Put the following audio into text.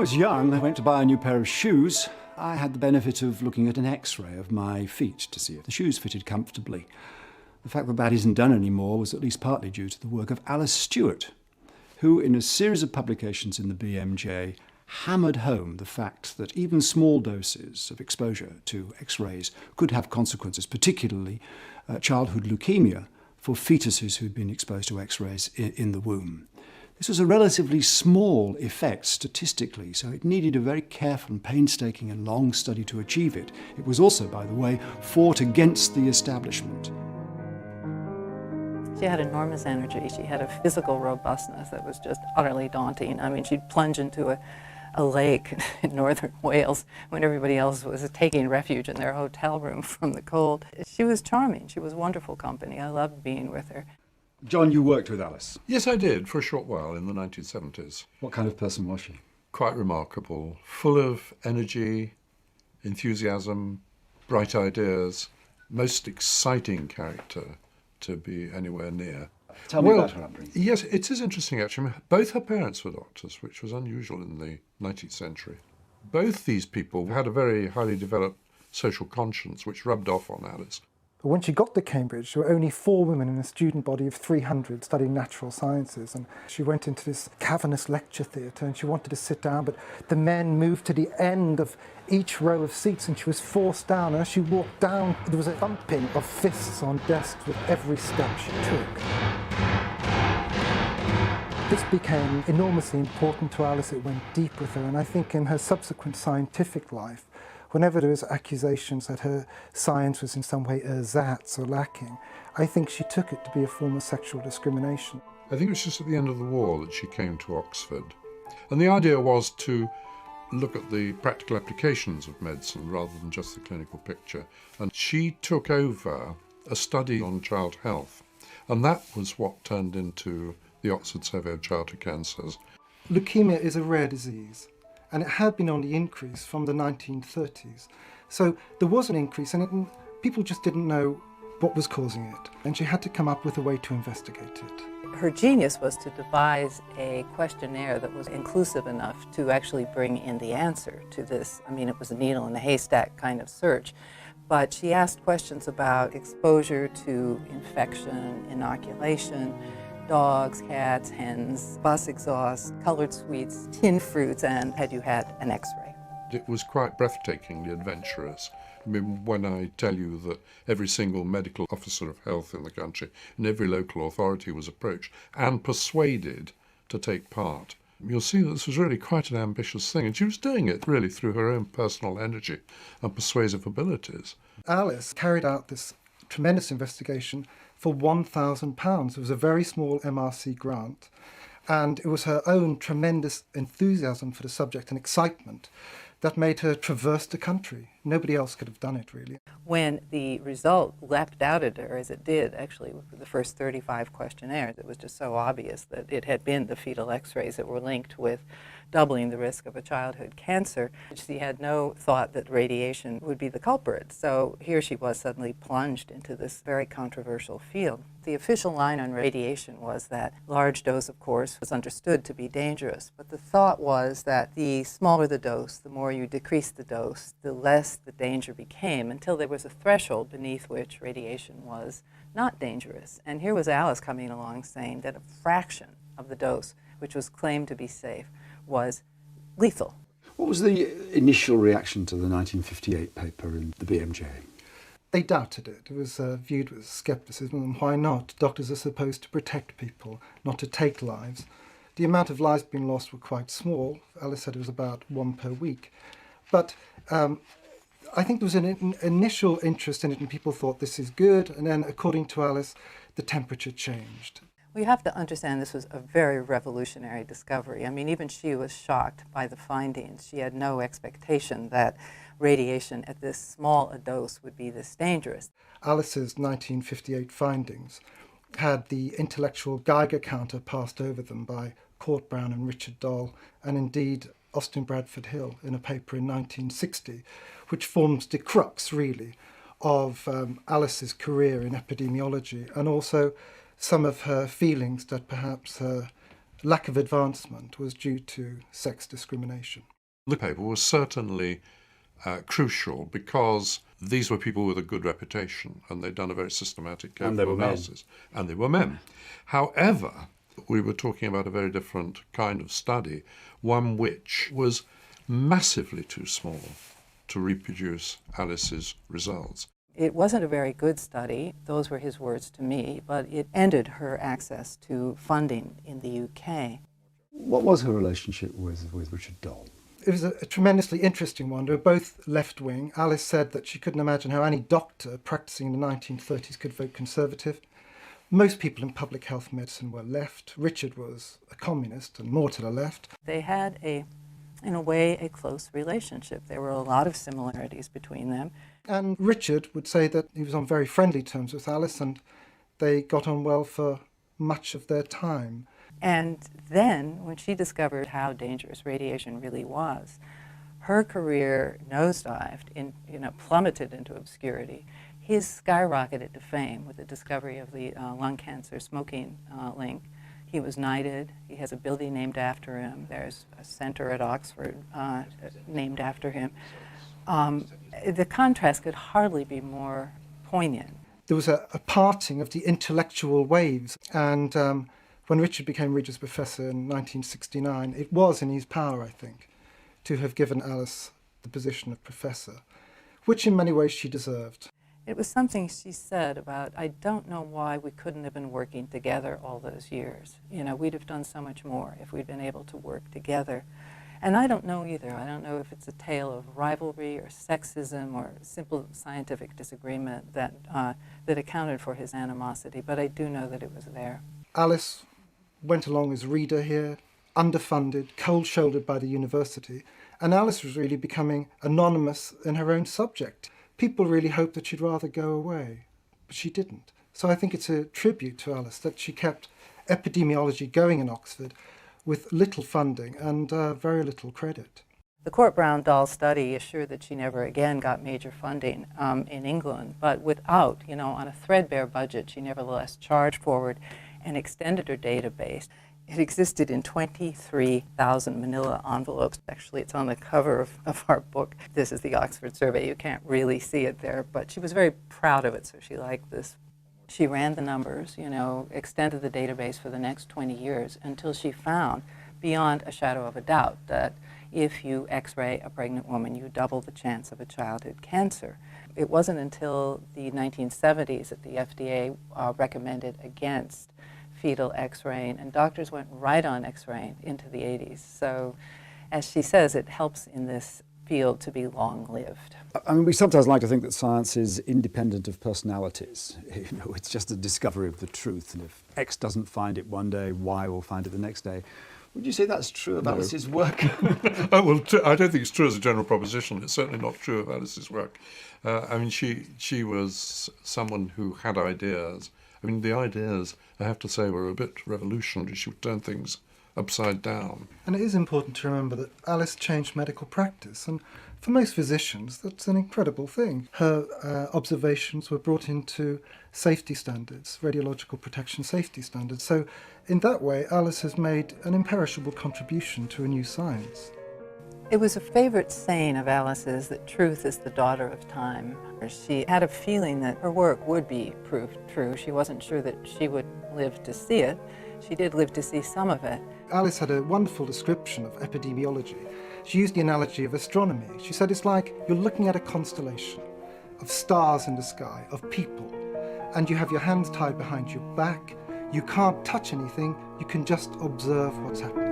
was young, I went to buy a new pair of shoes. I had the benefit of looking at an X-ray of my feet to see if the shoes fitted comfortably. The fact that that isn't done anymore was at least partly due to the work of Alice Stewart, who, in a series of publications in the BMJ, hammered home the fact that even small doses of exposure to X-rays could have consequences, particularly childhood leukemia, for fetuses who'd been exposed to X-rays in the womb. This was a relatively small effect statistically, so it needed a very careful and painstaking and long study to achieve it. It was also, by the way, fought against the establishment. She had enormous energy. She had a physical robustness that was just utterly daunting. I mean, she'd plunge into a lake in northern Wales when everybody else was taking refuge in their hotel room from the cold. She was charming. She was wonderful company. I loved being with her. John, you worked with Alice. Yes, I did, for a short while in the 1970s. What kind of person was she? Quite remarkable. Full of energy, enthusiasm, bright ideas. Most exciting character to be anywhere near. Tell me about her upbringing. Yes, it is interesting actually. Both her parents were doctors, which was unusual in the 19th century. Both these people had a very highly developed social conscience, which rubbed off on Alice. When she got to Cambridge, there were only 4 women in a student body of 300 studying natural sciences, and she went into this cavernous lecture theatre and she wanted to sit down, but the men moved to the end of each row of seats and she was forced down, and as she walked down, there was a thumping of fists on desks with every step she took. This became enormously important to Alice. It went deep with her, and I think in her subsequent scientific life, whenever there was accusations that her science was in some way ersatz or lacking, I think she took it to be a form of sexual discrimination. I think it was just at the end of the war that she came to Oxford. And the idea was to look at the practical applications of medicine rather than just the clinical picture. And she took over a study on child health. And that was what turned into the Oxford Survey of Childhood Cancers. Leukemia is a rare disease, and it had been on the increase from the 1930s. So there was an increase, and people just didn't know what was causing it, and she had to come up with a way to investigate it. Her genius was to devise a questionnaire that was inclusive enough to actually bring in the answer to this. I mean, it was a needle in a haystack kind of search, but she asked questions about exposure to infection, inoculation, dogs, cats, hens, bus exhaust, colored sweets, tinned fruits, and had you had an X-ray. It was quite breathtakingly adventurous. I mean, when I tell you that every single medical officer of health in the country and every local authority was approached and persuaded to take part, you'll see that this was really quite an ambitious thing. And she was doing it really through her own personal energy and persuasive abilities. Alice carried out this tremendous investigation for £1,000. It was a very small MRC grant, and it was her own tremendous enthusiasm for the subject and excitement that made her traverse the country. Nobody else could have done it, really. When the result leapt out at her, as it did actually with the first 35 questionnaires, it was just so obvious that it had been the fetal X-rays that were linked with doubling the risk of a childhood cancer. She had no thought that radiation would be the culprit. So here she was suddenly plunged into this very controversial field. The official line on radiation was that large dose, of course, was understood to be dangerous. But the thought was that the smaller the dose, the more you decrease the dose, the less the danger became, until there was a threshold beneath which radiation was not dangerous. And here was Alice coming along saying that a fraction of the dose, which was claimed to be safe, was lethal. What was the initial reaction to the 1958 paper in the BMJ? They doubted it. It was viewed with scepticism, and why not? Doctors are supposed to protect people, not to take lives. The amount of lives being lost were quite small. Alice said it was about 1 per week. But I think there was an initial interest in it, and people thought this is good, and then, according to Alice, the temperature changed. We have to understand this was a very revolutionary discovery. I mean, even she was shocked by the findings. She had no expectation that radiation at this small a dose would be this dangerous. Alice's 1958 findings had the intellectual Geiger counter passed over them by Court Brown and Richard Doll, and indeed Austin Bradford Hill in a paper in 1960, which forms the crux, really, of Alice's career in epidemiology, and also some of her feelings that perhaps her lack of advancement was due to sex discrimination. The paper was certainly crucial because these were people with a good reputation and they'd done a very systematic, careful analysis. And they were men. However, we were talking about a very different kind of study, one which was massively too small to reproduce Alice's results. It wasn't a very good study, those were his words to me, but it ended her access to funding in the UK. What was her relationship with Richard Dole? It was a tremendously interesting one. They were both left-wing. Alice said that she couldn't imagine how any doctor practicing in the 1930s could vote Conservative. Most people in public health medicine were left. Richard was a communist and more to the left. They had, in a way, a close relationship. There were a lot of similarities between them. And Richard would say that he was on very friendly terms with Alice and they got on well for much of their time. And then, when she discovered how dangerous radiation really was, her career nosedived, plummeted into obscurity. His skyrocketed to fame with the discovery of the lung cancer smoking link. He was knighted. He has a building named after him. There's a center at Oxford named after him. The contrast could hardly be more poignant. There was a parting of the intellectual waves, and when Richard became Regius Professor in 1969, it was in his power, I think, to have given Alice the position of professor, which in many ways she deserved. It was something she said about, I don't know why we couldn't have been working together all those years. We'd have done so much more if we'd been able to work together. And I don't know either. I don't know if it's a tale of rivalry or sexism or simple scientific disagreement that accounted for his animosity, but I do know that it was there. Alice went along as reader here, underfunded, cold-shouldered by the university, and Alice was really becoming anonymous in her own subject. People really hoped that she'd rather go away, but she didn't. So I think it's a tribute to Alice that she kept epidemiology going in Oxford with little funding and very little credit. The Court-Brown-Dahl study assured that she never again got major funding in England, but without, on a threadbare budget, she nevertheless charged forward and extended her database. It existed in 23,000 manila envelopes. Actually, it's on the cover of our book. This is the Oxford survey. You can't really see it there, but she was very proud of it, so she liked this. She ran the numbers, extended the database for the next 20 years until she found, beyond a shadow of a doubt, that if you X-ray a pregnant woman, you double the chance of a childhood cancer. It wasn't until the 1970s that the FDA recommended against fetal X-raying, and doctors went right on X-raying into the 80s. So, as she says, it helps in this field to be long-lived. I mean, we sometimes like to think that science is independent of personalities. It's just a discovery of the truth, and if X doesn't find it one day, Y will find it the next day. Would you say that's true of Alice's work? Well, I don't think it's true as a general proposition. It's certainly not true of Alice's work. She was someone who had ideas. The ideas, I have to say, were a bit revolutionary. She would turn things upside down. And it is important to remember that Alice changed medical practice, and for most physicians, that's an incredible thing. Her observations were brought into safety standards, radiological protection safety standards. So in that way, Alice has made an imperishable contribution to a new science. It was a favorite saying of Alice's that truth is the daughter of time. She had a feeling that her work would be proved true. She wasn't sure that she would live to see it. She did live to see some of it. Alice had a wonderful description of epidemiology. She used the analogy of astronomy. She said it's like you're looking at a constellation of stars in the sky, of people, and you have your hands tied behind your back. You can't touch anything, you can just observe what's happening.